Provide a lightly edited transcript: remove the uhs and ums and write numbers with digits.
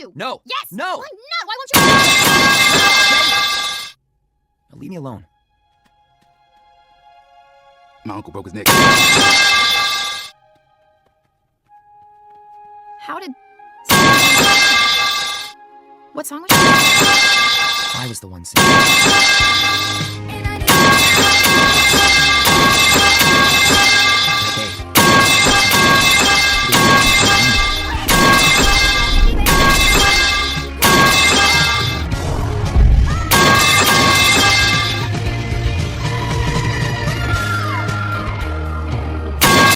to. No. Yes. No. Why not? Why won't you? Now leave me alone. My uncle broke his neck. How did... What song was she? I was the one singing.